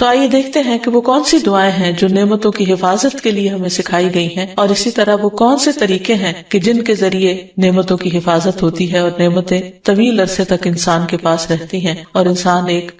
تو آئیے دیکھتے ہیں کہ وہ کون سی دعائیں ہیں جو نعمتوں کی حفاظت کے لیے ہمیں سکھائی گئی ہیں، اور اسی طرح وہ کون سے طریقے ہیں کہ جن کے ذریعے نعمتوں کی حفاظت ہوتی ہے اور نعمتیں طویل عرصے تک انسان کے پاس رہتی ہیں اور انسان ایک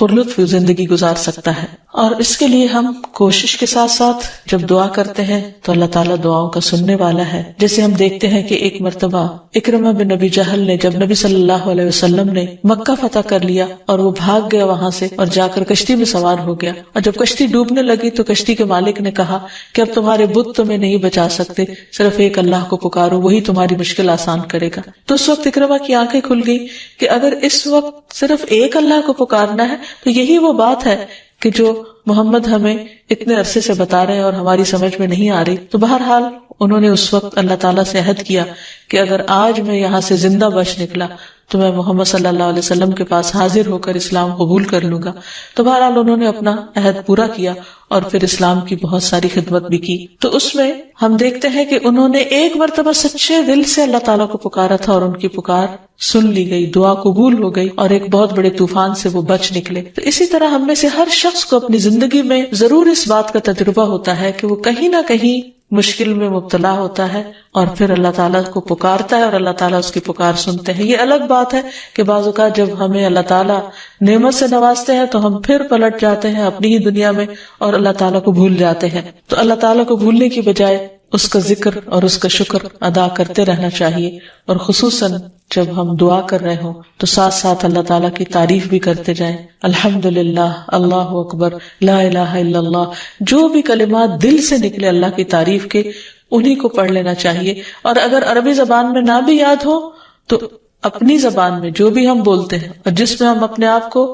پرلطف زندگی گزار سکتا ہے۔ اور اس کے لیے ہم کوشش کے ساتھ ساتھ جب دعا کرتے ہیں تو اللہ تعالیٰ دعاؤں کا سننے والا ہے۔ جیسے ہم دیکھتے ہیں کہ ایک مرتبہ اکرمہ بن ابی جہل نے، جب نبی صلی اللہ علیہ وسلم نے مکہ فتح کر لیا اور وہ بھاگ گیا وہاں سے اور جا کر کشتی میں سوار ہو گیا، اور جب کشتی ڈوبنے لگی تو کشتی کے مالک نے کہا کہ اب تمہارے بت تمہیں نہیں بچا سکتے، صرف ایک اللہ کو پکارو، وہی تمہاری مشکل آسان کرے گا۔ تو اس وقت اکرمہ کی آنکھیں کھل گئی کہ اگر اس وقت صرف ایک اللہ کو پکارنا ہے تو یہی وہ بات ہے کہ جو محمد ہمیں اتنے عرصے سے بتا رہے ہیں اور ہماری سمجھ میں نہیں آ رہی۔ تو بہرحال انہوں نے اس وقت اللہ تعالیٰ سے عہد کیا کہ اگر آج میں یہاں سے زندہ بچ نکلا تو میں محمد صلی اللہ علیہ وسلم کے پاس حاضر ہو کر اسلام قبول کر لوں گا۔ تو بہرحال انہوں نے اپنا عہد پورا کیا اور پھر اسلام کی بہت ساری خدمت بھی کی۔ تو اس میں ہم دیکھتے ہیں کہ انہوں نے ایک مرتبہ سچے دل سے اللہ تعالیٰ کو پکارا تھا اور ان کی پکار سن لی گئی، دعا قبول ہو گئی اور ایک بہت بڑے طوفان سے وہ بچ نکلے۔ تو اسی طرح ہم میں سے ہر شخص کو اپنی زندگی میں ضرور اس بات کا تجربہ ہوتا ہے کہ وہ کہیں نہ کہیں مشکل میں مبتلا ہوتا ہے اور پھر اللہ تعالیٰ کو پکارتا ہے اور اللہ تعالیٰ اس کی پکار سنتے ہیں۔ یہ الگ بات ہے کہ بعض اوقات جب ہمیں اللہ تعالیٰ نعمت سے نوازتے ہیں تو ہم پھر پلٹ جاتے ہیں اپنی ہی دنیا میں اور اللہ تعالیٰ کو بھول جاتے ہیں۔ تو اللہ تعالیٰ کو بھولنے کی بجائے اس کا ذکر اور اس کا شکر ادا کرتے رہنا چاہیے، اور خصوصاً جب ہم دعا کر رہے ہوں تو ساتھ ساتھ اللہ تعالیٰ کی تعریف بھی کرتے جائیں۔ الحمدللہ، اللہ اکبر، لا الہ الا اللہ، جو بھی کلمات دل سے نکلے اللہ کی تعریف کے انہی کو پڑھ لینا چاہیے۔ اور اگر عربی زبان میں نہ بھی یاد ہو تو اپنی زبان میں جو بھی ہم بولتے ہیں اور جس میں ہم اپنے آپ کو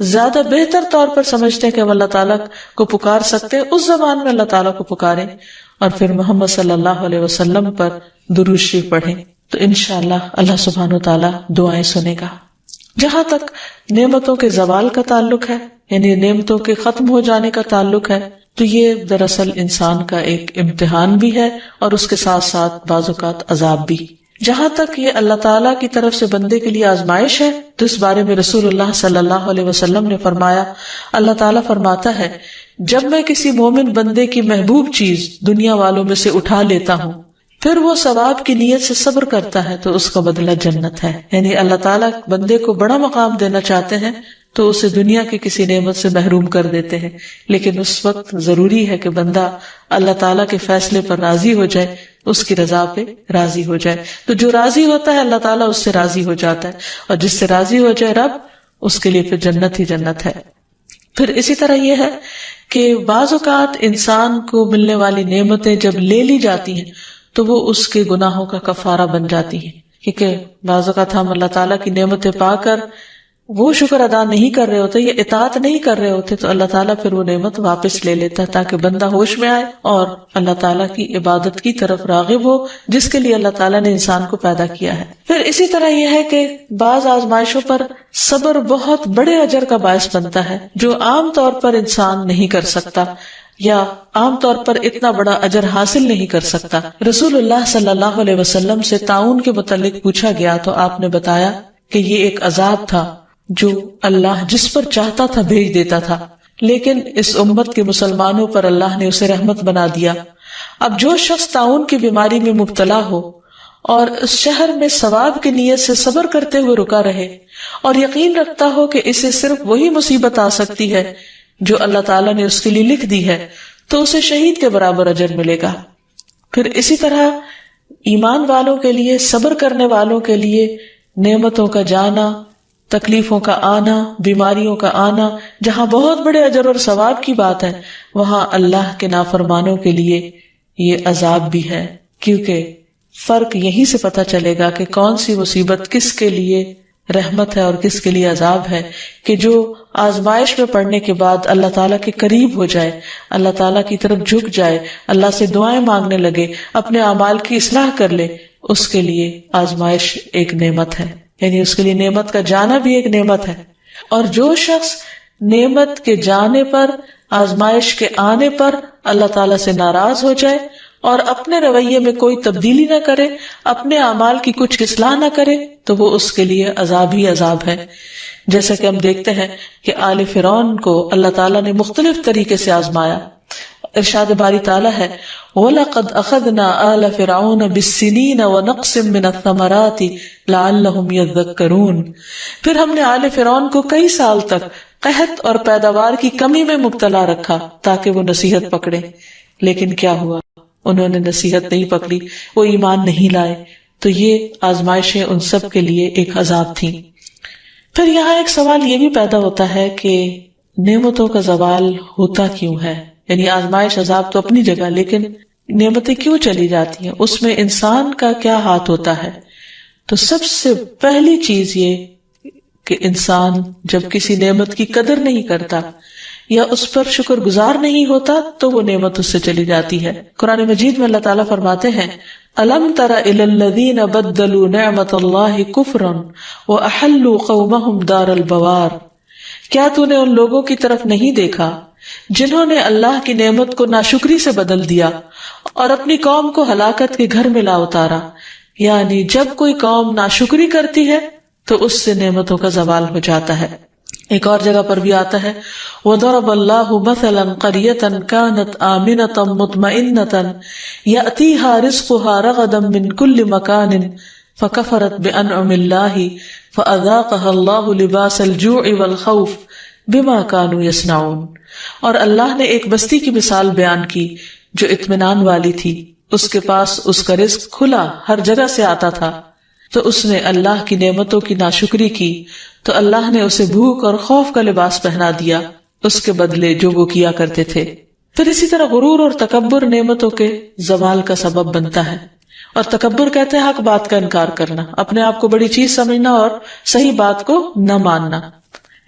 زیادہ بہتر طور پر سمجھتے ہیں کہ ہم اللہ تعالیٰ کو پکار سکتے ہیں، اس زبان میں اللہ تعالیٰ کو پکاریں اور پھر محمد صلی اللہ علیہ وسلم پر درود شریف پڑھیں، تو انشاءاللہ اللہ سبحانہ وتعالی دعائیں سنے گا۔ جہاں تک نعمتوں کے زوال کا تعلق ہے، یعنی نعمتوں کے ختم ہو جانے کا تعلق ہے، تو یہ دراصل انسان کا ایک امتحان بھی ہے اور اس کے ساتھ ساتھ بعض اوقات عذاب بھی۔ جہاں تک یہ اللہ تعالیٰ کی طرف سے بندے کے لیے آزمائش ہے تو اس بارے میں رسول اللہ صلی اللہ علیہ وسلم نے فرمایا، اللہ تعالیٰ فرماتا ہے، جب میں کسی مومن بندے کی محبوب چیز دنیا والوں میں سے اٹھا لیتا ہوں پھر وہ ثواب کی نیت سے صبر کرتا ہے تو اس کا بدلہ جنت ہے۔ یعنی اللہ تعالیٰ بندے کو بڑا مقام دینا چاہتے ہیں تو اسے دنیا کی کسی نعمت سے محروم کر دیتے ہیں، لیکن اس وقت ضروری ہے کہ بندہ اللہ تعالیٰ کے فیصلے پر راضی ہو جائے، اس کی رضا پہ راضی ہو جائے۔ تو جو راضی ہوتا ہے اللہ تعالیٰ اس سے راضی ہو جاتا ہے، اور جس سے راضی ہو جائے رب، اس کے لیے پھر جنت ہی جنت ہے۔ پھر اسی طرح یہ ہے کہ بعض اوقات انسان کو ملنے والی نعمتیں جب لے لی جاتی ہیں تو وہ اس کے گناہوں کا کفارہ بن جاتی ہیں، کیونکہ بعض اوقات ہم اللہ تعالیٰ کی نعمتیں پا کر وہ شکر ادا نہیں کر رہے ہوتے یا اطاعت نہیں کر رہے ہوتے تو اللہ تعالیٰ پھر وہ نعمت واپس لے لیتا ہے تاکہ بندہ ہوش میں آئے اور اللہ تعالیٰ کی عبادت کی طرف راغب ہو جس کے لیے اللہ تعالیٰ نے انسان کو پیدا کیا ہے۔ پھر اسی طرح یہ ہے کہ بعض آزمائشوں پر صبر بہت بڑے اجر کا باعث بنتا ہے جو عام طور پر انسان نہیں کر سکتا یا عام طور پر اتنا بڑا اجر حاصل نہیں کر سکتا۔ رسول اللہ صلی اللہ علیہ وسلم سے طاعون کے متعلق پوچھا گیا تو آپ نے بتایا کہ یہ ایک عذاب تھا جو اللہ جس پر چاہتا تھا بھیج دیتا تھا، لیکن اس امت کے مسلمانوں پر اللہ نے اسے رحمت بنا دیا۔ اب جو شخص طاعون کی بیماری میں مبتلا ہو اور اس شہر میں ثواب کی نیت سے صبر کرتے ہوئے رکا رہے اور یقین رکھتا ہو کہ اسے صرف وہی مصیبت آ سکتی ہے جو اللہ تعالیٰ نے اس کے لیے لکھ دی ہے تو اسے شہید کے برابر اجر ملے گا۔ پھر اسی طرح ایمان والوں کے لیے، صبر کرنے والوں کے لیے نعمتوں کا جانا، تکلیفوں کا آنا، بیماریوں کا آنا، جہاں بہت بڑے اجر اور ثواب کی بات ہے وہاں اللہ کے نافرمانوں کے لیے یہ عذاب بھی ہے، کیونکہ فرق یہیں سے پتہ چلے گا کہ کون سی مصیبت کس کے لیے رحمت ہے اور کس کے لیے عذاب ہے، کہ جو آزمائش میں پڑنے کے بعد اللہ تعالیٰ کے قریب ہو جائے، اللہ تعالیٰ کی طرف جھک جائے، اللہ سے دعائیں مانگنے لگے، اپنے اعمال کی اصلاح کر لے، اس کے لیے آزمائش ایک نعمت ہے، یعنی اس کے لیے نعمت کا جانا بھی ایک نعمت ہے۔ اور جو شخص نعمت کے جانے پر، آزمائش کے آنے پر اللہ تعالیٰ سے ناراض ہو جائے اور اپنے رویے میں کوئی تبدیلی نہ کرے، اپنے اعمال کی کچھ اصلاح نہ کرے، تو وہ اس کے لیے عذاب ہی عذاب ہے۔ جیسا کہ ہم دیکھتے ہیں کہ آل فرعون کو اللہ تعالیٰ نے مختلف طریقے سے آزمایا۔ ارشاد باری تعالیٰ ہے وَلَقَدْ أَخَذْنَا آلَ فِرْعَوْنَ بِالسِّنِينَ وَنَقْصٍ مِّنَ الثَّمَرَاتِ لَعَلَّهُمْ يَذَّكَّرُونَ، پھر ہم نے آل فرعون کو کئی سال تک قحط اور پیداوار کی کمی میں مبتلا رکھا تاکہ وہ نصیحت پکڑے، لیکن کیا ہوا؟ انہوں نے نصیحت نہیں پکڑی، وہ ایمان نہیں لائے، تو یہ آزمائشیں ان سب کے لیے ایک عذاب تھیں۔ پھر یہاں ایک سوال یہ بھی پیدا ہوتا ہے کہ نعمتوں کا زوال ہوتا کیوں ہے؟ یعنی آزمائش عذاب تو اپنی جگہ، لیکن نعمتیں کیوں چلی جاتی ہیں؟ اس میں انسان کا کیا ہاتھ ہوتا ہے؟ تو سب سے پہلی چیز یہ کہ انسان جب کسی نعمت کی قدر نہیں کرتا یا اس پر شکر گزار نہیں ہوتا تو وہ نعمت اس سے چلی جاتی ہے۔ قرآن مجید میں اللہ تعالیٰ فرماتے ہیں أَلَمْ تَرَ إِلَى الَّذِينَ بَدَّلُوا نِعْمَةَ اللَّهِ كُفْرًا وَأَحَلُّوا قَوْمَهُمْ دَارَ الْبَوَارِ، کیا تو نے ان لوگوں کی طرف نہیں دیکھا جنہوں نے اللہ کی نعمت کو ناشکری سے بدل دیا اور اپنی قوم کو ہلاکت کے گھر میں لا اتارا؟ یعنی جب کوئی قوم ناشکری کرتی ہے تو اس سے نعمتوں کا زوال ہو جاتا ہے۔ ایک اور جگہ پر بھی آتا ہے وَضَرَبَ اللَّهُ مَثَلًا قَرْيَةً كَانَتْ آمِنَةً مُطْمَئِنَّةً يَأْتِيهَا رِزْقُهَا رَغَدًا مِّن كُلِّ مَكَانٍ فَكَفَرَتْ بِأَنْعُمِ اللَّهِ فَأَذَاقَهَا اللَّهُ لِبَاسَ الْجُوعِ وَالْخَوْفِ بِمَا كَانُوا يَصْنَعُونَ۔ اور اللہ نے ایک بستی کی مثال بیان کی جو اطمینان والی تھی، اس کے پاس اس کا رزق کھلا ہر جگہ سے آتا تھا، تو اس نے اللہ کی نعمتوں کی ناشکری کی تو اللہ نے اسے بھوک اور خوف کا لباس پہنا دیا اس کے بدلے جو وہ کیا کرتے تھے۔ پھر اسی طرح غرور اور تکبر نعمتوں کے زوال کا سبب بنتا ہے، اور تکبر کہتے ہیں حق بات کا انکار کرنا، اپنے آپ کو بڑی چیز سمجھنا اور صحیح بات کو نہ ماننا۔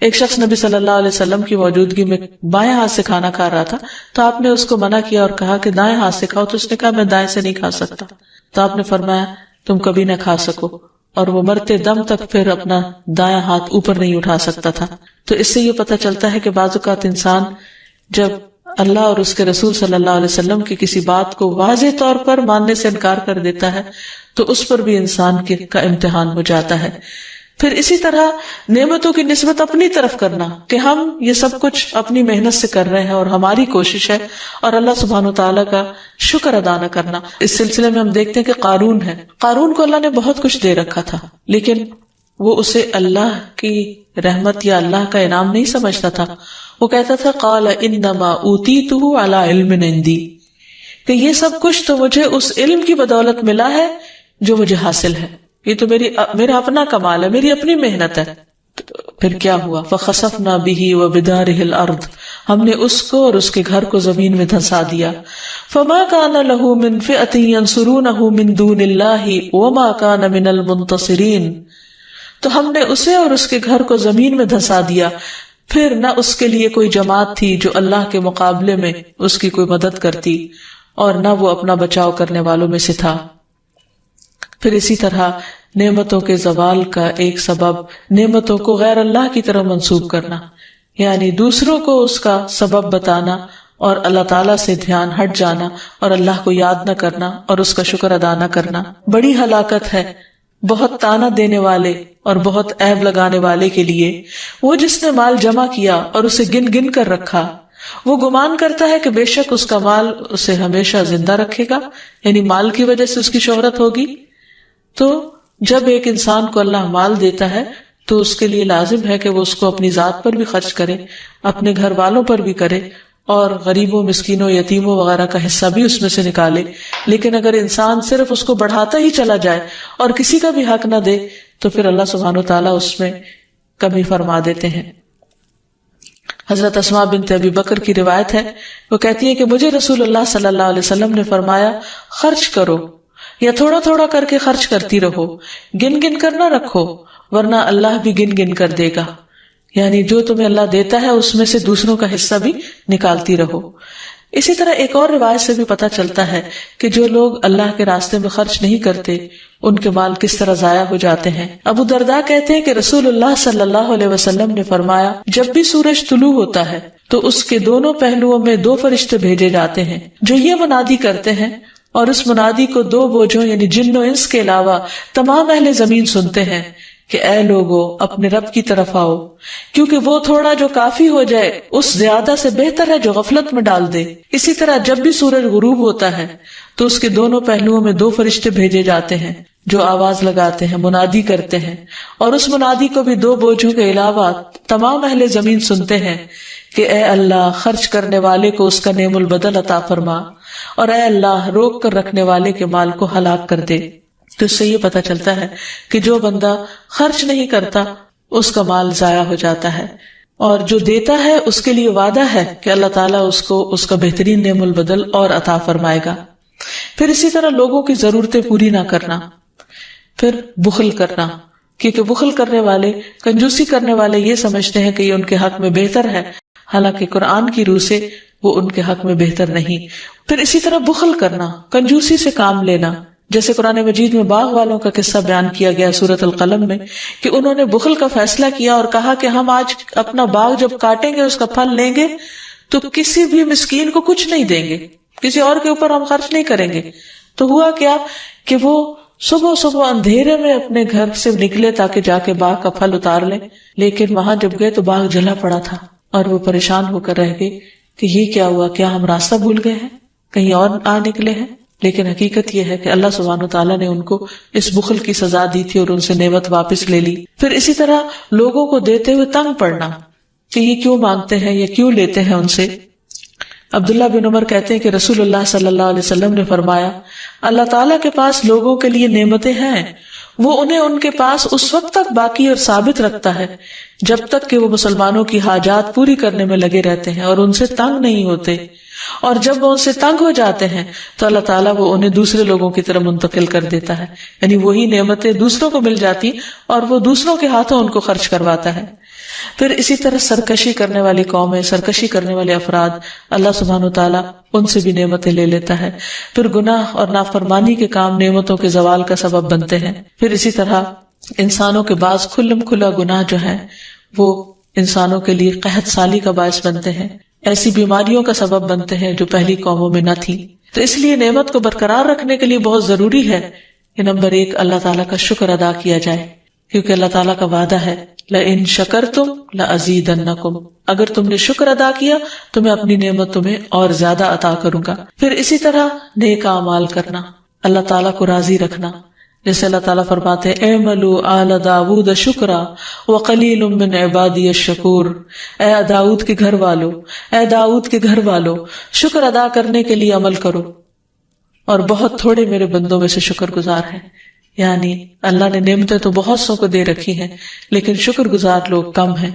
ایک شخص نبی صلی اللہ علیہ وسلم کی موجودگی میں بائیں ہاتھ سے کھانا کھا رہا تھا، تو آپ نے اس کو منع کیا اور کہا کہ دائیں ہاتھ سے کھاؤ، تو اس نے کہا میں دائیں سے نہیں کھا سکتا، تو آپ نے فرمایا تم کبھی نہ کھا سکو، اور وہ مرتے دم تک پھر اپنا دایاں ہاتھ اوپر نہیں اٹھا سکتا تھا۔ تو اس سے یہ پتہ چلتا ہے کہ بعض اوقات انسان جب اللہ اور اس کے رسول صلی اللہ علیہ وسلم کی کسی بات کو واضح طور پر ماننے سے انکار کر دیتا ہے تو اس پر بھی انسان کا امتحان ہو جاتا ہے۔ پھر اسی طرح نعمتوں کی نسبت اپنی طرف کرنا کہ ہم یہ سب کچھ اپنی محنت سے کر رہے ہیں اور ہماری کوشش ہے، اور اللہ سبحانہ وتعالیٰ کا شکر ادا نہ کرنا۔ اس سلسلے میں ہم دیکھتے ہیں کہ قارون ہے، قارون کو اللہ نے بہت کچھ دے رکھا تھا، لیکن وہ اسے اللہ کی رحمت یا اللہ کا انعام نہیں سمجھتا تھا۔ وہ کہتا تھا قال انما اوتیتہ علی علم عندی، کہ یہ سب کچھ تو مجھے اس علم کی بدولت ملا ہے جو مجھے حاصل ہے، یہ تو میرا اپنا کمال ہے، میری اپنی محنت ہے۔ پھر کیا ہوا؟ فخسفنا بہ وبدارہ الارض، ہم نے اس کو اور اس کے گھر کو زمین میں دھنسا دیا۔ فما کان لہ من فئۃ ینصرونہ من دون اللہ وما کان من المنتصرین، تو ہم نے اسے اور اس کے گھر کو زمین میں دھنسا دیا، پھر نہ اس کے لیے کوئی جماعت تھی جو اللہ کے مقابلے میں اس کی کوئی مدد کرتی، اور نہ وہ اپنا بچاؤ کرنے والوں میں سے تھا۔ پھر اسی طرح نعمتوں کے زوال کا ایک سبب نعمتوں کو غیر اللہ کی طرف منسوب کرنا، یعنی دوسروں کو اس کا سبب بتانا اور اللہ تعالیٰ سے دھیان ہٹ جانا اور اللہ کو یاد نہ کرنا اور اس کا شکر ادا نہ کرنا بڑی ہلاکت ہے بہت تانا دینے والے اور بہت عیب لگانے والے کے لیے۔ وہ جس نے مال جمع کیا اور اسے گن گن کر رکھا، وہ گمان کرتا ہے کہ بے شک اس کا مال اسے ہمیشہ زندہ رکھے گا، یعنی مال کی وجہ سے اس کی شہرت ہوگی۔ تو جب ایک انسان کو اللہ مال دیتا ہے تو اس کے لیے لازم ہے کہ وہ اس کو اپنی ذات پر بھی خرچ کرے، اپنے گھر والوں پر بھی کرے، اور غریبوں، مسکینوں، یتیموں وغیرہ کا حصہ بھی اس میں سے نکالے۔ لیکن اگر انسان صرف اس کو بڑھاتا ہی چلا جائے اور کسی کا بھی حق نہ دے تو پھر اللہ سبحانہ وتعالیٰ اس میں کمی فرما دیتے ہیں۔ حضرت اسماء بنت ابی بکر کی روایت ہے، وہ کہتی ہے کہ مجھے رسول اللہ صلی اللہ علیہ وسلم نے فرمایا خرچ کرو، یا تھوڑا تھوڑا کر کے خرچ کرتی رہو، گن گن کر نہ رکھو، ورنہ اللہ بھی گن گن کر دے گا، یعنی جو تمہیں اللہ دیتا ہے اس میں سے دوسروں کا حصہ بھی نکالتی رہو۔ اسی طرح ایک اور روایت سے بھی پتہ چلتا ہے کہ جو لوگ اللہ کے راستے میں خرچ نہیں کرتے ان کے مال کس طرح ضائع ہو جاتے ہیں۔ ابو درداء کہتے ہیں کہ رسول اللہ صلی اللہ علیہ وسلم نے فرمایا جب بھی سورج طلوع ہوتا ہے تو اس کے دونوں پہلوؤں میں 2 فرشتے بھیجے جاتے ہیں جو یہ منادی کرتے ہیں اور اس منادی کو دو بوجھوں یعنی جن و انس کے علاوہ تمام اہل زمین سنتے ہیں کہ اے لوگو اپنے رب کی طرف آؤ، کیونکہ وہ تھوڑا جو کافی ہو جائے اس زیادہ سے بہتر ہے جو غفلت میں ڈال دے۔ اسی طرح جب بھی سورج غروب ہوتا ہے تو اس کے دونوں پہلوؤں میں 2 فرشتے بھیجے جاتے ہیں جو آواز لگاتے ہیں، منادی کرتے ہیں، اور اس منادی کو بھی 2 بوجھوں کے علاوہ تمام اہل زمین سنتے ہیں کہ اے اللہ خرچ کرنے والے کو اس کا نعم البدل عطا فرما، اور اے اللہ روک کر رکھنے والے کے مال کو ہلاک کر دے۔ تو اس سے یہ پتہ چلتا ہے کہ جو بندہ خرچ نہیں کرتا اس کا مال ضائع ہو جاتا ہے، اور جو دیتا ہے اس کے لیے وعدہ ہے کہ اللہ تعالیٰ اس کو اس کا بہترین نعم البدل اور عطا فرمائے گا۔ پھر اسی طرح لوگوں کی ضرورتیں پوری نہ کرنا، پھر بخل کرنا، کیونکہ بخل کرنے والے، کنجوسی کرنے والے یہ سمجھتے ہیں کہ یہ ان کے حق میں بہتر ہے، حالانکہ قرآن کی روح سے وہ ان کے حق میں بہتر نہیں۔ پھر اسی طرح بخل کرنا، کنجوسی سے کام لینا، جیسے قرآن مجید میں باغ والوں کا قصہ بیان کیا گیا سورۃ القلم میں، کہ انہوں نے بخل کا فیصلہ کیا اور کہا کہ ہم آج اپنا باغ جب کاٹیں گے، اس کا پھل لیں گے تو کسی بھی مسکین کو کچھ نہیں دیں گے، کسی اور کے اوپر ہم خرچ نہیں کریں گے۔ تو ہوا کیا کہ وہ صبح اندھیرے میں اپنے گھر سے نکلے تاکہ جا کے باغ کا پھل اتار لیں، لیکن وہاں جب گئے تو باغ جلا پڑا تھا، اور وہ پریشان ہو کر رہ گئے کہ یہ کیا ہوا، کیا ہم راستہ بھول گئے ہیں، کہیں اور آ نکلے ہیں؟ لیکن حقیقت یہ ہے کہ اللہ سبحانہ وتعالیٰ نے ان کو اس بخل کی سزا دی تھی اور ان سے نعمت واپس لے لی۔ پھر اسی طرح لوگوں کو دیتے ہوئے تنگ پڑنا کہ یہ کیوں مانگتے ہیں یا کیوں لیتے ہیں ان سے۔ عبداللہ بن عمر کہتے ہیں کہ رسول اللہ صلی اللہ علیہ وسلم نے فرمایا، اللہ تعالیٰ کے پاس لوگوں کے لیے نعمتیں ہیں، وہ انہیں ان کے پاس اس وقت تک باقی اور ثابت رکھتا ہے جب تک کہ وہ مسلمانوں کی حاجات پوری کرنے میں لگے رہتے ہیں اور ان سے تنگ نہیں ہوتے، اور جب وہ ان سے تنگ ہو جاتے ہیں تو اللہ تعالیٰ وہ انہیں دوسرے لوگوں کی طرف منتقل کر دیتا ہے، یعنی وہی نعمتیں دوسروں کو مل جاتی اور وہ دوسروں کے ہاتھوں ان کو خرچ کرواتا ہے۔ پھر اسی طرح سرکشی کرنے والی قومیں، سرکشی کرنے والے افراد، اللہ سبحانہ وتعالیٰ ان سے بھی نعمتیں لے لیتا ہے۔ پھر گناہ اور نافرمانی کے کام نعمتوں کے زوال کا سبب بنتے ہیں۔ پھر اسی طرح انسانوں کے بعض کھلم کھلا گناہ جو ہے وہ انسانوں کے لیے قحط سالی کا باعث بنتے ہیں، ایسی بیماریوں کا سبب بنتے ہیں جو پہلی قوموں میں نہ تھی۔ تو اس لیے نعمت کو برقرار رکھنے کے لیے بہت ضروری ہے کہ نمبر 1 اللہ تعالیٰ کا شکر ادا کیا جائے، کیونکہ اللہ تعالیٰ کا وعدہ ہے لَإِن شَكَرْتُمْ لَأَزِيدَنَّكُمْ، اگر تم نے شکر ادا کیا تو میں اپنی نعمت تمہیں اور زیادہ عطا کروں گا۔ پھر اسی طرح نیک اعمال کرنا، اللہ تعالیٰ کو راضی رکھنا، جیسے اللہ تعالیٰ فرماتے ہیں اعملوا آل داود شکرا وقلیل من عبادی الشکور، اے داؤد کے گھر والو، اے داؤد کے گھر والو، شکر ادا کرنے کے لیے عمل کرو، اور بہت تھوڑے میرے بندوں میں سے شکر گزار ہیں۔ یعنی اللہ نے نعمتیں تو بہت سو کو دے رکھی ہیں لیکن شکر گزار لوگ کم ہیں۔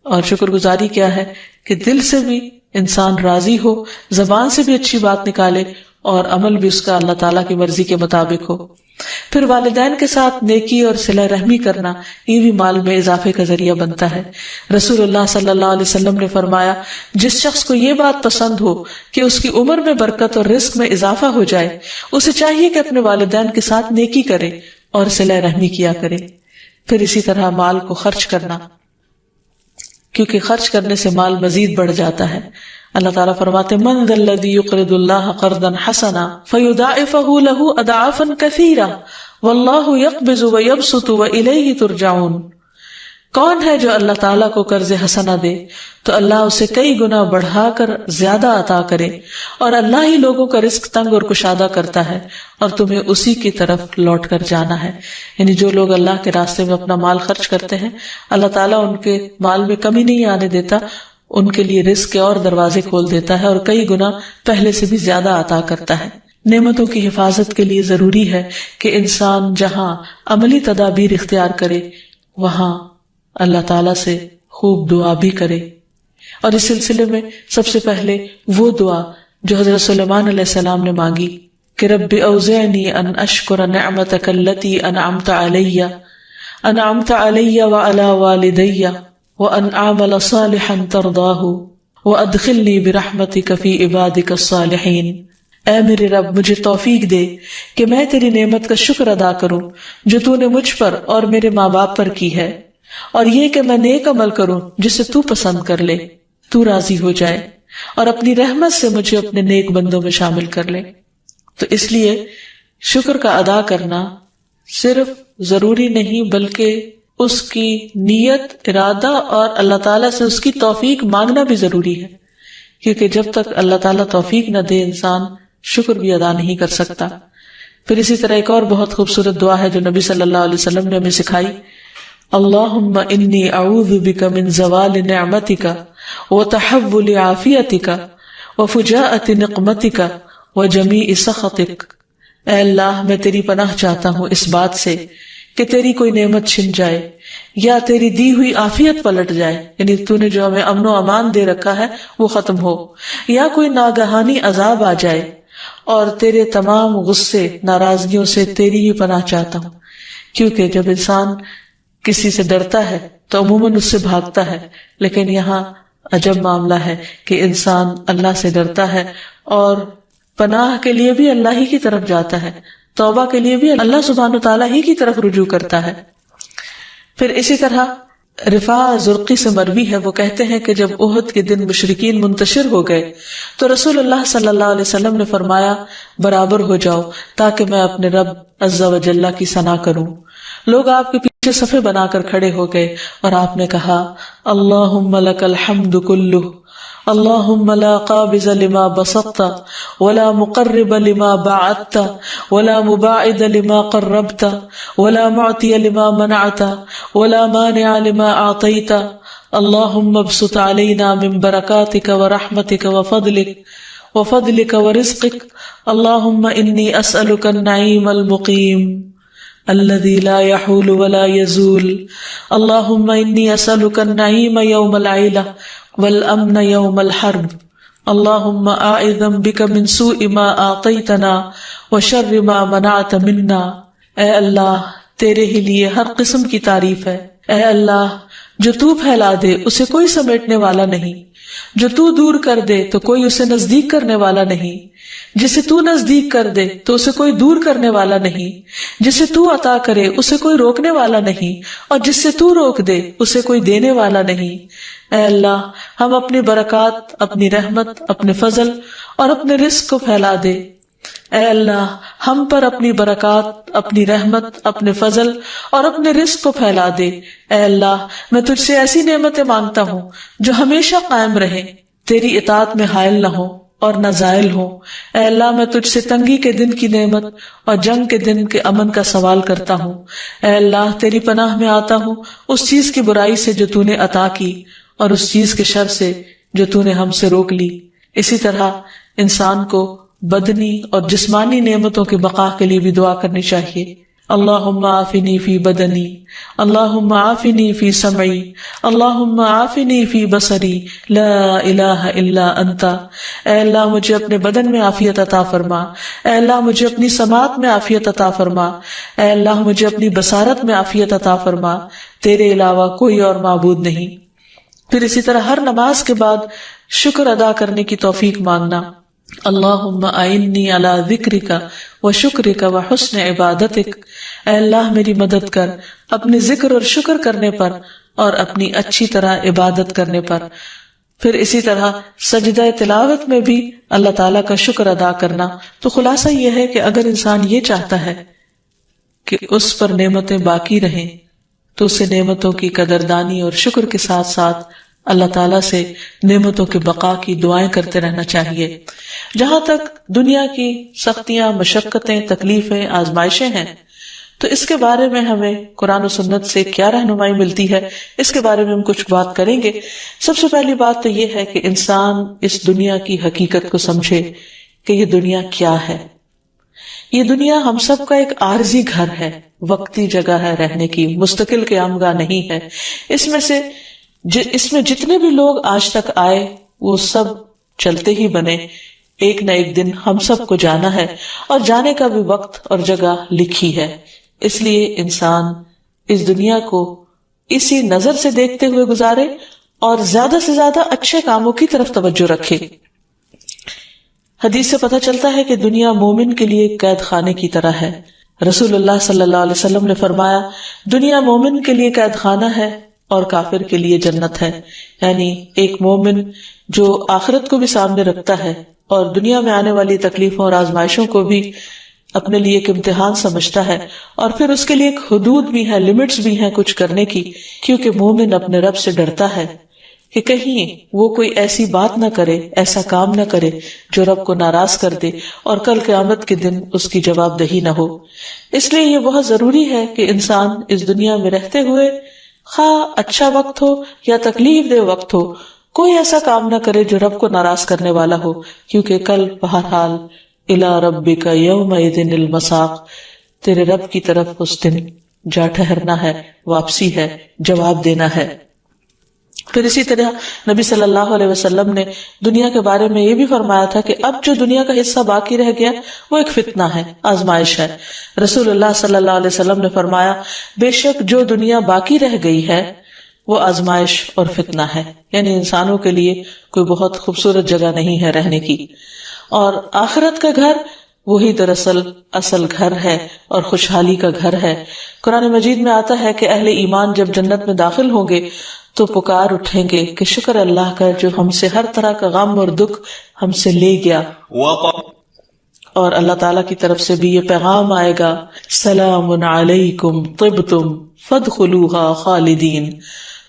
اور شکر گزاری کیا ہے کہ دل سے بھی انسان راضی ہو، زبان سے بھی اچھی بات نکالے اور عمل بھی اس کا اللہ تعالیٰ کی مرضی کے مطابق ہو۔ پھر والدین کے ساتھ نیکی اور صلہ رحمی کرنا، یہ بھی مال میں اضافے کا ذریعہ بنتا ہے۔ رسول اللہ صلی اللہ علیہ وسلم نے فرمایا، جس شخص کو یہ بات پسند ہو کہ اس کی عمر میں برکت اور رزق میں اضافہ ہو جائے، اسے چاہیے کہ اپنے والدین کے ساتھ نیکی کرے اور صلہ رحمی کیا کرے۔ پھر اسی طرح مال کو خرچ کرنا، کیونکہ خرچ کرنے سے مال مزید بڑھ جاتا ہے۔ اللہ تعالیٰ فرماتے من ذا الذی یقرض اللہ قرضا حسنا فیضاعفہ لہ اضعافا کثیرہ واللہ یقبض ویبسط والیہ ترجعون، کون ہے جو اللہ تعالیٰ کو قرض حسنہ دے تو اللہ اسے کئی گنا بڑھا کر زیادہ عطا کرے، اور اللہ ہی لوگوں کا رزق تنگ اور کشادہ کرتا ہے اور تمہیں اسی کی طرف لوٹ کر جانا ہے۔ یعنی جو لوگ اللہ کے راستے میں اپنا مال خرچ کرتے ہیں، اللہ تعالیٰ ان کے مال میں کمی نہیں آنے دیتا، ان کے لیے رزق کے اور دروازے کھول دیتا ہے اور کئی گنا پہلے سے بھی زیادہ عطا کرتا ہے۔ نعمتوں کی حفاظت کے لیے ضروری ہے کہ انسان جہاں عملی تدابیر اختیار کرے وہاں اللہ تعالیٰ سے خوب دعا بھی کرے، اور اس سلسلے میں سب سے پہلے وہ دعا جو حضرت سلیمان علیہ السلام نے مانگی کہ رب اوزعنی ان اشکر نعمتک التی انعمت علی وعلی والدی وان اعمل صالحا ترضاہ وادخلنی برحمتک فی عبادک الصالحین۔ اے میرے رب، مجھے توفیق دے کہ میں تیری نعمت کا شکر ادا کروں جو تو نے مجھ پر اور میرے ماں باپ پر کی ہے، اور یہ کہ میں نیک عمل کروں جسے تو پسند کر لے، تو راضی ہو جائے، اور اپنی رحمت سے مجھے اپنے نیک بندوں میں شامل کر لے۔ تو اس لیے شکر کا ادا کرنا صرف ضروری نہیں بلکہ اس کی نیت، ارادہ اور اللہ تعالیٰ سے اس کی توفیق مانگنا بھی ضروری ہے، کیونکہ جب تک اللہ تعالیٰ توفیق نہ دے انسان شکر بھی ادا نہیں کر سکتا۔ پھر اسی طرح ایک اور بہت خوبصورت دعا ہے جو نبی صلی اللہ علیہ وسلم نے ہمیں سکھائی، اللہم انی اعوذ بک من زوال نعمتک وتحول عافیتک وفجاءۃ نقمتک وجمیع سخطک۔ اے اللہ میں تیری پناہ چاہتا ہوں اس بات سے کہ تیری کوئی نعمت چھن جائے یا تیری دی ہوئی عافیت پلٹ جائے، یعنی تو نے جو ہمیں امن و امان دے رکھا ہے وہ ختم ہو، یا کوئی ناگہانی عذاب آ جائے، اور تیرے تمام غصے ناراضگیوں سے تیری ہی پناہ چاہتا ہوں، کیونکہ جب انسان کسی سے ڈرتا ہے تو عموماً اس سے بھاگتا ہے، لیکن یہاں عجب معاملہ ہے کہ انسان اللہ سے ڈرتا ہے اور پناہ کے لیے بھی اللہ ہی کی طرف جاتا ہے، توبہ کے لیے بھی اللہ سبحانہ تعالیٰ ہی کی طرف رجوع کرتا ہے۔ پھر اسی طرح رفاع زرقی سے مروی ہے، وہ کہتے ہیں کہ جب احد کے دن مشرکین منتشر ہو گئے تو رسول اللہ صلی اللہ علیہ وسلم نے فرمایا برابر ہو جاؤ تاکہ میں اپنے رب عز و جل کی ثنا کروں۔ لوگ آپ کے پیچھے صفے بنا کر کھڑے ہو گئے اور آپ نے کہا اللہم لک الحمد کلہ، اللہم لا قابض لما بسطت ولا مقرب لما بعدت ولا مباعد لما قربت ولا معطی لما منعت ولا مانع لما اعطیت، اللہم ابسط علینا من برکاتک ورحمتک وفضلک ورزقک، اللہم انی اسألک النعیم المقیم الذي لا يحول ولا يزول، اللهم إني أسألك النعيم يوم العيلة والأمن يوم الحرب، اللهم أعوذ بك من سوء ما أعطيتنا وشر ما منعت منا۔ اے اللہ تیرے ہی لیے ہر قسم کی تعریف ہے، اے اللہ جو تو پھیلا دے اسے کوئی سمیٹنے والا نہیں، جو تو دور کر دے تو کوئی اسے نزدیک کرنے والا نہیں، جسے تو نزدیک کر دے تو اسے کوئی دور کرنے والا نہیں، جسے تو عطا کرے اسے کوئی روکنے والا نہیں، اور جس سے تو روک دے اسے کوئی دینے والا نہیں۔ اے اللہ ہم اپنی برکات، اپنی رحمت، اپنے فضل اور اپنے رزق کو پھیلا دے۔ اے اللہ ہم پر اپنی برکات، اپنی رحمت، اپنے فضل اور اپنے رزق کو پھیلا دے۔ اے اللہ میں تجھ سے ایسی نعمتیں مانگتا ہوں جو ہمیشہ قائم رہیں، تیری اطاعت میں حائل نہ ہو اور نہ زائل ہو۔ اے اللہ میں تجھ سے تنگی کے دن کی نعمت اور جنگ کے دن کے امن کا سوال کرتا ہوں۔ اے اللہ تیری پناہ میں آتا ہوں اس چیز کی برائی سے جو تو نے عطا کی اور اس چیز کے شر سے جو تو نے ہم سے روک لی۔ اسی طرح انسان کو بدنی اور جسمانی نعمتوں کے بقا کے لیے بھی دعا کرنی چاہیے۔ اللہم عافنی فی بدنی، اللہم عافنی فی سمعی، اللہم عافنی فی بصری، لا الہ الا انت۔ اے اللہ مجھے اپنے بدن میں عافیت عطا فرما، اے اللہ مجھے اپنی سماعت میں عافیت عطا فرما، اے اللہ مجھے اپنی بصارت میں عافیت عطا فرما، تیرے علاوہ کوئی اور معبود نہیں۔ پھر اسی طرح ہر نماز کے بعد شکر ادا کرنے کی توفیق مانگنا، اللہم اعنی علی ذکرک و شکرک و حسن عبادتک۔ اے اللہ میری مدد کر اپنے ذکر اور شکر کرنے پر اور اپنی اچھی طرح عبادت کرنے پر۔ پھر اسی طرح سجدہ تلاوت میں بھی اللہ تعالیٰ کا شکر ادا کرنا۔ تو خلاصہ یہ ہے کہ اگر انسان یہ چاہتا ہے کہ اس پر نعمتیں باقی رہیں تو اسے نعمتوں کی قدردانی اور شکر کے ساتھ ساتھ اللہ تعالیٰ سے نعمتوں کے بقا کی دعائیں کرتے رہنا چاہیے۔ جہاں تک دنیا کی سختیاں، مشقتیں، تکلیفیں، آزمائشیں ہیں تو اس کے بارے میں ہمیں قرآن و سنت سے کیا رہنمائی ملتی ہے، اس کے بارے میں ہم کچھ بات کریں گے۔ سب سے پہلی بات تو یہ ہے کہ انسان اس دنیا کی حقیقت کو سمجھے کہ یہ دنیا کیا ہے۔ یہ دنیا ہم سب کا ایک عارضی گھر ہے، وقتی جگہ ہے رہنے کی، مستقل قیام گاہ نہیں ہے۔ اس میں جتنے بھی لوگ آج تک آئے وہ سب چلتے ہی بنے، ایک نہ ایک دن ہم سب کو جانا ہے، اور جانے کا بھی وقت اور جگہ لکھی ہے۔ اس لیے انسان اس دنیا کو اسی نظر سے دیکھتے ہوئے گزارے اور زیادہ سے زیادہ اچھے کاموں کی طرف توجہ رکھے۔ حدیث سے پتہ چلتا ہے کہ دنیا مومن کے لیے قید خانے کی طرح ہے۔ رسول اللہ صلی اللہ علیہ وسلم نے فرمایا دنیا مومن کے لیے قید خانہ ہے اور کافر کے لیے جنت ہے۔ یعنی ایک مومن جو آخرت کو بھی سامنے رکھتا ہے اور دنیا میں آنے والی تکلیفوں اور آزمائشوں کو بھی اپنے لیے ایک امتحان سمجھتا ہے، اور پھر اس کے لیے ایک حدود بھی ہے، لمٹس بھی ہیں کچھ کرنے کی، کیونکہ مومن اپنے رب سے ڈرتا ہے کہ کہیں وہ کوئی ایسی بات نہ کرے، ایسا کام نہ کرے جو رب کو ناراض کر دے اور کل قیامت کے دن اس کی جواب دہی نہ ہو۔ اس لیے یہ بہت ضروری ہے کہ انسان اس دنیا میں رہتے ہوئے، خواہ اچھا وقت ہو یا تکلیف دہ وقت ہو، کوئی ایسا کام نہ کرے جو رب کو ناراض کرنے والا ہو، کیونکہ کل بہرحال الی ربک یومئذ المساق، تیرے رب کی طرف اس دن جا ٹھہرنا ہے، واپسی ہے، جواب دینا ہے۔ پھر اسی طرح نبی صلی اللہ علیہ وسلم نے دنیا کے بارے میں یہ بھی فرمایا تھا کہ اب جو دنیا کا حصہ باقی رہ گیا وہ ایک فتنہ ہے، آزمائش ہے۔ رسول اللہ صلی اللہ علیہ وسلم نے فرمایا، بے شک جو دنیا باقی رہ گئی ہے وہ آزمائش اور فتنہ ہے، یعنی انسانوں کے لیے کوئی بہت خوبصورت جگہ نہیں ہے رہنے کی، اور آخرت کا گھر وہی دراصل اصل گھر ہے اور خوشحالی کا گھر ہے۔ قرآن مجید میں آتا ہے کہ اہل ایمان جب جنت میں داخل ہوں گے تو پکار اٹھیں گے کہ شکر اللہ کا جو ہم سے ہر طرح کا غم اور دکھ ہم سے لے گیا، اور اللہ تعالیٰ کی طرف سے بھی یہ پیغام آئے گا، سلام علیکم طبتم فادخلوها خالدین،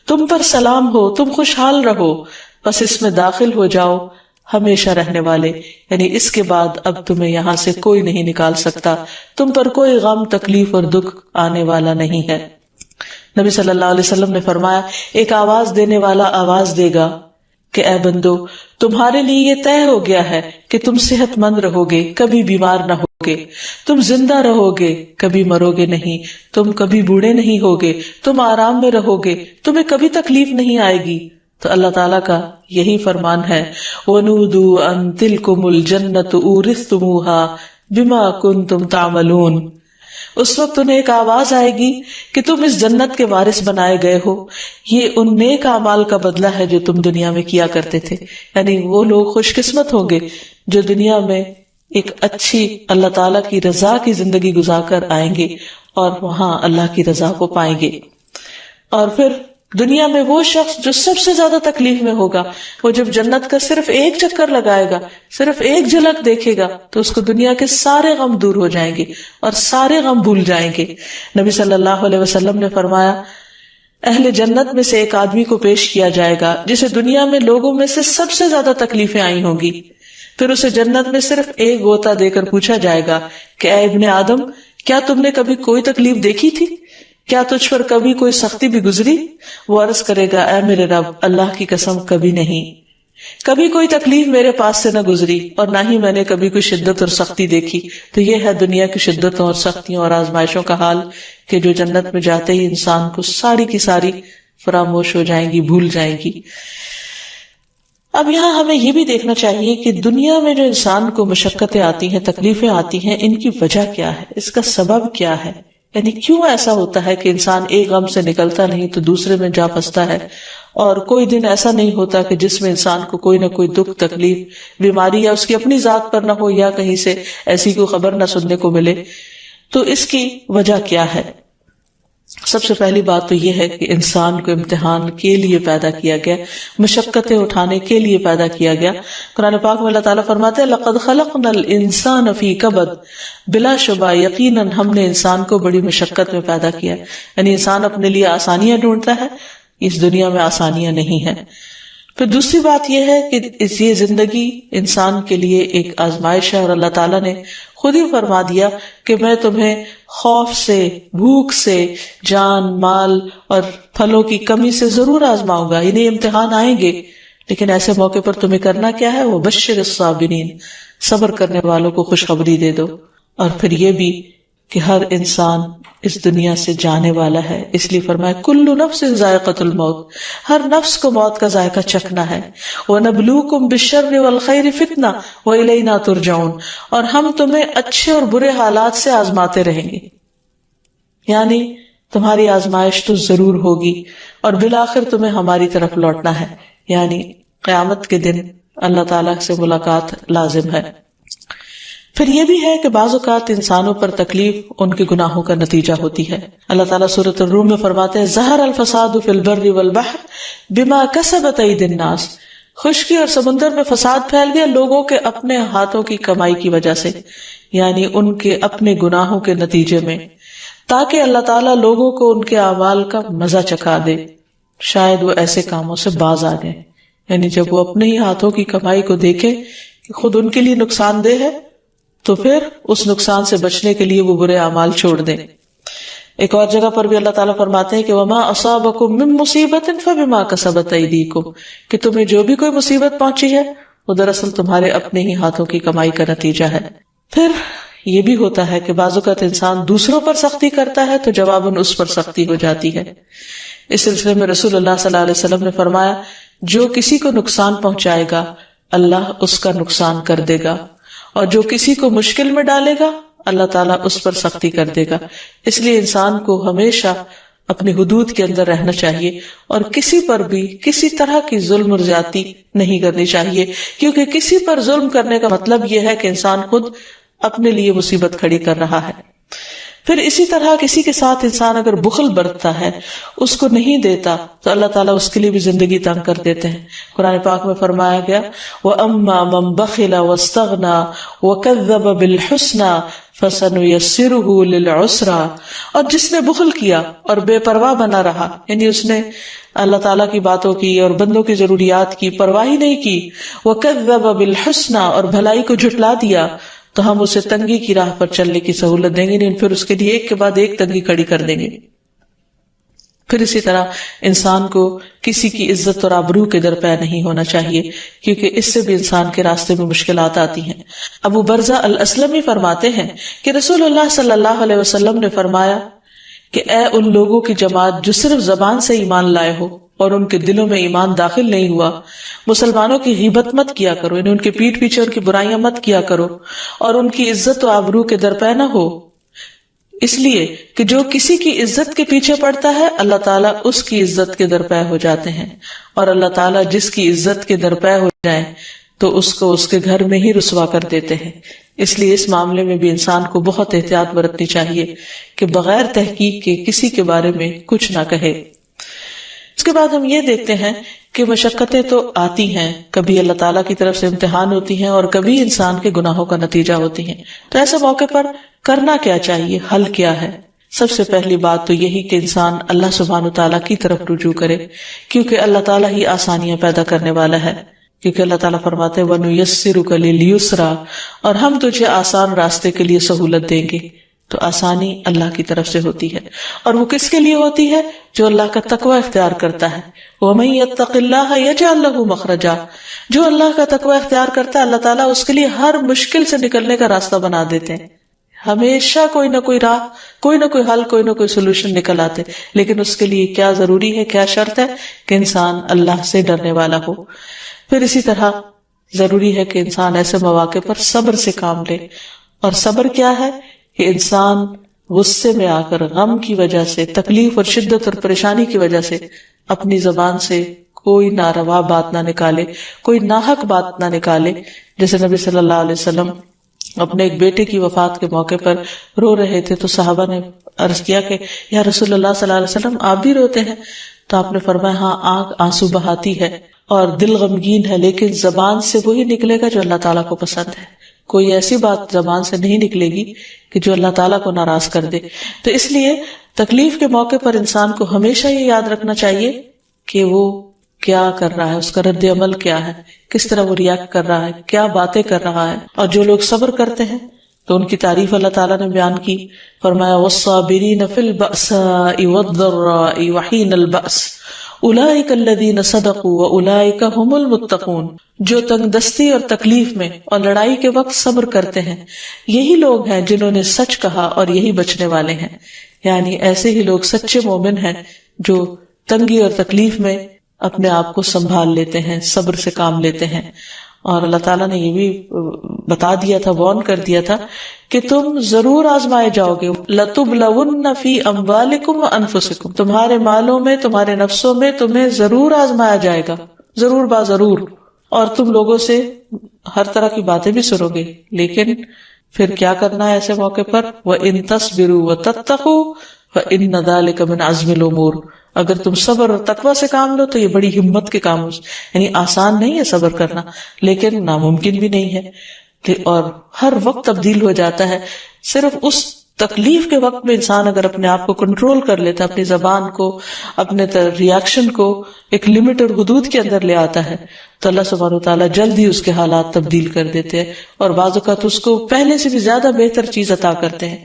تم پر سلام ہو، تم خوشحال رہو، بس اس میں داخل ہو جاؤ ہمیشہ رہنے والے، یعنی اس کے بعد اب تمہیں یہاں سے کوئی نہیں نکال سکتا، تم پر کوئی غم تکلیف اور دکھ آنے والا نہیں ہے۔ نبی صلی اللہ علیہ وسلم نے فرمایا، ایک آواز دینے والا آواز دے گا کہ اے بندو، تمہارے لیے یہ طے ہو گیا ہے کہ تم صحت مند رہو گے، کبھی بیمار نہ ہوگے، تم زندہ رہو گے، کبھی مرو گے نہیں، تم کبھی بوڑھے نہیں ہوگے، تم آرام میں رہو گے، تمہیں کبھی تکلیف نہیں آئے گی۔ تو اللہ تعالیٰ کا یہی فرمان ہے، وَنُودُوا أَن تِلْكُمُ الْجَنَّةُ أُورِثْتُمُوهَا بِمَا كُنتُمْ تَعْمَلُونَ، اس وقت انہیں ایک آواز آئے گی کہ تم اس جنت کے وارث بنائے گئے ہو، یہ ان نیک اعمال کا بدلہ ہے جو تم دنیا میں کیا کرتے تھے۔ یعنی وہ لوگ خوش قسمت ہوں گے جو دنیا میں ایک اچھی اللہ تعالیٰ کی رضا کی زندگی گزار کر آئیں گے اور وہاں اللہ کی رضا کو پائیں گے۔ اور پھر دنیا میں وہ شخص جو سب سے زیادہ تکلیف میں ہوگا، وہ جب جنت کا صرف ایک چکر لگائے گا، صرف ایک جھلک دیکھے گا، تو اس کو دنیا کے سارے غم دور ہو جائیں گے اور سارے غم بھول جائیں گے۔ نبی صلی اللہ علیہ وسلم نے فرمایا، اہل جنت میں سے ایک آدمی کو پیش کیا جائے گا جسے دنیا میں لوگوں میں سے سب سے زیادہ تکلیفیں آئی ہوں گی، پھر اسے جنت میں صرف ایک غوطہ دے کر پوچھا جائے گا کہ اے ابن آدم، کیا تم نے کبھی کوئی تکلیف دیکھی تھی؟ کیا تجھ پر کبھی کوئی سختی بھی گزری؟ وہ عرض کرے گا، اے میرے رب، اللہ کی قسم کبھی نہیں، کبھی کوئی تکلیف میرے پاس سے نہ گزری، اور نہ ہی میں نے کبھی کوئی شدت اور سختی دیکھی۔ تو یہ ہے دنیا کی شدتوں اور سختیوں اور آزمائشوں کا حال، کہ جو جنت میں جاتے ہی انسان کو ساری کی ساری فراموش ہو جائیں گی، بھول جائیں گی۔ اب یہاں ہمیں یہ بھی دیکھنا چاہیے کہ دنیا میں جو انسان کو مشقتیں آتی ہیں، تکلیفیں آتی ہیں، ان کی وجہ کیا ہے، اس کا سبب کیا ہے، یعنی کیوں ایسا ہوتا ہے کہ انسان ایک غم سے نکلتا نہیں تو دوسرے میں جا پھنستا ہے، اور کوئی دن ایسا نہیں ہوتا کہ جس میں انسان کو کوئی نہ کوئی دکھ، تکلیف، بیماری یا اس کی اپنی ذات پر نہ ہو یا کہیں سے ایسی کوئی خبر نہ سننے کو ملے۔ تو اس کی وجہ کیا ہے؟ سب سے پہلی بات تو یہ ہے کہ انسان کو امتحان کے لیے پیدا کیا گیا، مشقتیں اٹھانے کے لیے پیدا کیا گیا۔ قرآن پاک میں اللہ تعالیٰ فرماتے ہیں، لَقَدْ خَلَقْنَا الْإِنسَانَ فِي كَبَدٍ، بلا شبہ یقیناً ہم نے انسان کو بڑی مشقت میں پیدا کیا، یعنی انسان اپنے لیے آسانیاں ڈھونڈتا ہے، اس دنیا میں آسانیاں نہیں ہیں۔ پھر دوسری بات یہ ہے کہ یہ زندگی انسان کے لیے ایک آزمائش ہے، اور اللہ تعالیٰ نے خود ہی فرما دیا کہ میں تمہیں خوف سے، بھوک سے، جان، مال اور پھلوں کی کمی سے ضرور آزماؤں گا، انہیں امتحان آئیں گے، لیکن ایسے موقع پر تمہیں کرنا کیا ہے؟ وہ بشر الصابرین، صبر کرنے والوں کو خوشخبری دے دو۔ اور پھر یہ بھی کہ ہر انسان اس دنیا سے جانے والا ہے، اس لیے فرمایا کل نفس ذائقۃ الموت، ہر نفس کو موت کا ذائقہ چکھنا ہے۔ وَنَبْلُوكُمْ بِالشَّرِّ وَالْخَيْرِ فِتْنَةً وَإِلَيْنَا تُرْجَعُونَ، اور ہم تمہیں اچھے اور برے حالات سے آزماتے رہیں گے، یعنی تمہاری آزمائش تو ضرور ہوگی، اور بالآخر تمہیں ہماری طرف لوٹنا ہے، یعنی قیامت کے دن اللہ تعالیٰ سے ملاقات لازم ہے۔ پھر یہ بھی ہے کہ بعض اوقات انسانوں پر تکلیف ان کے گناہوں کا نتیجہ ہوتی ہے۔ اللہ تعالیٰ سورۃ الروم میں فرماتے ہیں، ظہر الفساد فی البر والبحر بما کسبت ایدی الناس، خشکی اور سمندر میں فساد پھیل گیا لوگوں کے اپنے ہاتھوں کی کمائی کی وجہ سے، یعنی ان کے اپنے گناہوں کے نتیجے میں، تاکہ اللہ تعالیٰ لوگوں کو ان کے اعمال کا مزہ چکھا دے، شاید وہ ایسے کاموں سے باز آ جائیں۔ یعنی جب وہ اپنے ہی ہاتھوں کی کمائی کو دیکھیں کہ خود ان کے لیے نقصان دہ ہے تو پھر اس نقصان سے بچنے کے لیے وہ برے اعمال چھوڑ دیں۔ ایک اور جگہ پر بھی اللہ تعالیٰ فرماتے ہیں کہ وَمَا أَصَابَكُم مِّن مُّصِيبَةٍ فَبِمَا كَسَبَتْ أَيْدِيكُمْ، کہ تمہیں جو بھی کوئی مصیبت پہنچی ہے وہ دراصل تمہارے اپنے ہی ہاتھوں کی کمائی کا نتیجہ ہے۔ پھر یہ بھی ہوتا ہے کہ بعض اوقات انسان دوسروں پر سختی کرتا ہے تو جواباً اس پر سختی ہو جاتی ہے۔ اس سلسلے میں رسول اللہ صلی اللہ علیہ وسلم نے فرمایا، جو کسی کو نقصان پہنچائے گا اللہ اس کا نقصان کر دے گا، اور جو کسی کو مشکل میں ڈالے گا اللہ تعالیٰ اس پر سختی کر دے گا۔ اس لیے انسان کو ہمیشہ اپنی حدود کے اندر رہنا چاہیے اور کسی پر بھی کسی طرح کی ظلم اور زیادتی نہیں کرنی چاہیے، کیونکہ کسی پر ظلم کرنے کا مطلب یہ ہے کہ انسان خود اپنے لیے مصیبت کھڑی کر رہا ہے۔ پھر اسی طرح کسی کے ساتھ انسان اگر بخل برتتا ہے، اس کو نہیں دیتا، تو اللہ تعالیٰ اس کے لیے بھی زندگی تنگ کر دیتے ہیں۔ قرآن پاک میں فرمایا گیا وَأَمَّا مَن بَخِلَ وَاسْتَغْنَى وَكَذَّبَ بِالْحُسْنَى فَسَنُيَسِّرُهُ لِلْعُسْرَى، اور جس نے بخل کیا اور بے پرواہ بنا رہا، یعنی اس نے اللہ تعالیٰ کی باتوں کی اور بندوں کی ضروریات کی پرواہ ہی نہیں کی، وَكَذَّبَ بِالْحُسْنَى، اور بھلائی کو جھٹلا دیا، تو ہم اسے تنگی کی راہ پر چلنے کی سہولت دیں گے، نہیں پھر اس کے لیے ایک کے بعد ایک تنگی کھڑی کر دیں گے۔ پھر اسی طرح انسان کو کسی کی عزت اور آبرو کے درپے نہیں ہونا چاہیے، کیونکہ اس سے بھی انسان کے راستے میں مشکلات آتی ہیں۔ ابو برزہ الاسلمی فرماتے ہیں کہ رسول اللہ صلی اللہ علیہ وسلم نے فرمایا کہ اے ان لوگوں کی جماعت جو صرف زبان سے ایمان لائے ہو اور ان کے دلوں میں ایمان داخل نہیں ہوا، مسلمانوں کی غیبت مت کیا کرو، یعنی ان کے پیٹھ پیچھے ان کی برائیاں مت کیا کرو، اور ان کی عزت و آبرو کے درپے نہ ہو، اس لیے کہ جو کسی کی عزت کے پیچھے پڑتا ہے اللہ تعالیٰ اس کی عزت کے درپے ہو جاتے ہیں، اور اللہ تعالیٰ جس کی عزت کے درپے ہو جائیں تو اس کو اس کے گھر میں ہی رسوا کر دیتے ہیں۔ اس لیے اس معاملے میں بھی انسان کو بہت احتیاط برتنی چاہیے کہ بغیر تحقیق کے کسی کے بارے میں کچھ نہ کہے۔ اس کے بعد ہم یہ دیکھتے ہیں کہ مشقتیں تو آتی ہیں، کبھی اللہ تعالیٰ کی طرف سے امتحان ہوتی ہیں اور کبھی انسان کے گناہوں کا نتیجہ ہوتی ہیں۔ تو ایسے موقع پر کرنا کیا چاہیے، حل کیا ہے؟ سب سے پہلی بات تو یہی کہ انسان اللہ سبحانہ تعالیٰ کی طرف رجوع کرے، کیونکہ اللہ تعالیٰ ہی آسانیاں پیدا کرنے والا ہے۔ کیونکہ اللہ تعالیٰ فرماتے ہیں وَنُيَسِّرُكَ لِلْيُسْرَىٰ، اور ہم تجھے آسان راستے کے لیے سہولت دیں گے۔ تو آسانی اللہ کی طرف سے ہوتی ہے، اور وہ کس کے لیے ہوتی ہے؟ جو اللہ کا تقوی اختیار کرتا ہے۔ وَمَن يَتَّقِ اللَّهَ يَجْعَل لَّهُ مَخْرَجًا، جو اللہ کا تقوی اختیار کرتا ہے اللہ تعالیٰ اس کے لیے ہر مشکل سے نکلنے کا راستہ بنا دیتے ہیں۔ ہمیشہ کوئی نہ کوئی راہ، کوئی نہ کوئی حل، کوئی نہ کوئی سولوشن نکل آتے، لیکن اس کے لیے کیا ضروری ہے، کیا شرط ہے کہ انسان اللہ سے ڈرنے والا ہو۔ پھر اسی طرح ضروری ہے کہ انسان ایسے مواقع پر صبر سے کام لے، اور صبر کیا ہے کہ انسان غصے میں آ کر، غم کی وجہ سے، تکلیف اور شدت اور پریشانی کی وجہ سے اپنی زبان سے کوئی ناروا بات نہ نکالے، کوئی ناحق بات نہ نکالے۔ جیسے نبی صلی اللہ علیہ وسلم اپنے ایک بیٹے کی وفات کے موقع پر رو رہے تھے تو صحابہ نے عرض کیا کہ یا رسول اللہ صلی اللہ علیہ وسلم آپ بھی روتے ہیں؟ تو آپ نے فرمایا ہاں، آنکھ آنسو بہاتی ہے اور دل غمگین ہے، لیکن زبان سے وہی نکلے گا جو اللہ تعالیٰ کو پسند ہے۔ کوئی ایسی بات زبان سے نہیں نکلے گی کہ جو اللہ تعالیٰ کو ناراض کر دے۔ تو اس لیے تکلیف کے موقع پر انسان کو ہمیشہ یہ یاد رکھنا چاہیے کہ وہ کیا کر رہا ہے، اس کا رد عمل کیا ہے، کس طرح وہ ریاکٹ کر رہا ہے، کیا باتیں کر رہا ہے۔ اور جو لوگ صبر کرتے ہیں تو ان کی تعریف اللہ تعالیٰ نے بیان کی، فرمایا وَالصَّابِرِينَ فِي الْبَأْسَاءِ وَالضَّرَّاءِ وَحِينَ الْبَأْسِ اولئک الذین صدقوا واولئک هم المتقون، جو تنگ دستی اور تکلیف میں اور لڑائی کے وقت صبر کرتے ہیں یہی لوگ ہیں جنہوں نے سچ کہا اور یہی بچنے والے ہیں۔ یعنی ایسے ہی لوگ سچے مومن ہیں جو تنگی اور تکلیف میں اپنے آپ کو سنبھال لیتے ہیں، صبر سے کام لیتے ہیں۔ اور اللہ تعالیٰ نے یہ بھی بتا دیا تھا، وارن کر دیا تھا کہ تم ضرور آزمائے جاؤ گے، لَتُبْلَوُنَّ فِي أَمْوَالِكُمْ وَأَنفُسِكُمْ، تمہارے مالوں میں، تمہارے نفسوں میں تمہیں ضرور آزمایا جائے گا، ضرور با ضرور۔ اور تم لوگوں سے ہر طرح کی باتیں بھی سنو گے، لیکن پھر کیا کرنا ہے ایسے موقع پر؟ وَإِن تَصْبِرُوا وَتَتَّقُوا فَإِنَّ ذَلِكَ مِنْ عَزْمِ الْأُمُورِ، اگر تم صبر اور تقوی سے کام لو تو یہ بڑی ہمت کے کام یعنی آسان نہیں ہے صبر کرنا، لیکن ناممکن بھی نہیں ہے، اور ہر وقت تبدیل ہو جاتا ہے۔ صرف اس تکلیف کے وقت میں انسان اگر اپنے آپ کو کنٹرول کر لیتا ہے، اپنی زبان کو، اپنے ری ایکشن کو ایک لمٹ اور حدود کے اندر لے آتا ہے، تو اللہ سبحانہ وتعالیٰ جلد ہی اس کے حالات تبدیل کر دیتے ہیں، اور بعض اوقات اس کو پہلے سے بھی زیادہ بہتر چیز عطا کرتے ہیں۔